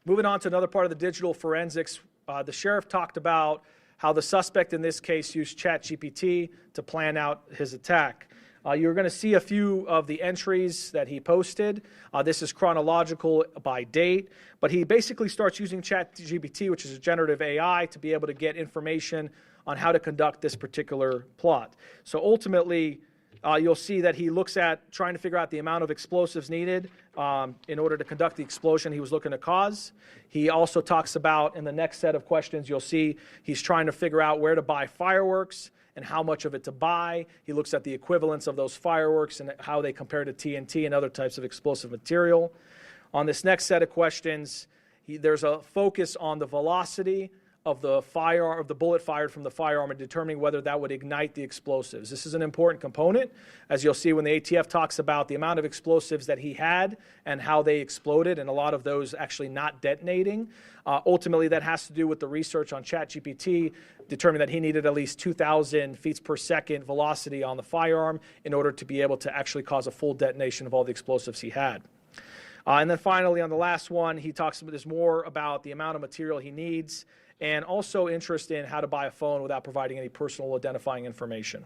Moving on to another part of the digital forensics, the sheriff talked about how the suspect in this case used ChatGPT to plan out his attack. You're going to see a few of the entries that he posted. This is chronological by date, but he basically starts using ChatGPT, which is a generative AI, to be able to get information on how to conduct this particular plot. So ultimately, you'll see that he looks at trying to figure out the amount of explosives needed in order to conduct the explosion he was looking to cause. He also talks about, in the next set of questions, you'll see he's trying to figure out where to buy fireworks and how much of it to buy. He looks at the equivalence of those fireworks and how they compare to TNT and other types of explosive material. On this next set of questions, there's a focus on the velocity of the bullet fired from the firearm and determining whether that would ignite the explosives. This is an important component, as you'll see when the ATF talks about the amount of explosives that he had and how they exploded, and a lot of those actually not detonating. Ultimately, that has to do with the research on ChatGPT, determining that he needed at least 2,000 feet per second velocity on the firearm in order to be able to actually cause a full detonation of all the explosives he had. And then finally, on the last one, he talks about this more about the amount of material he needs, and also interest in how to buy a phone without providing any personal identifying information.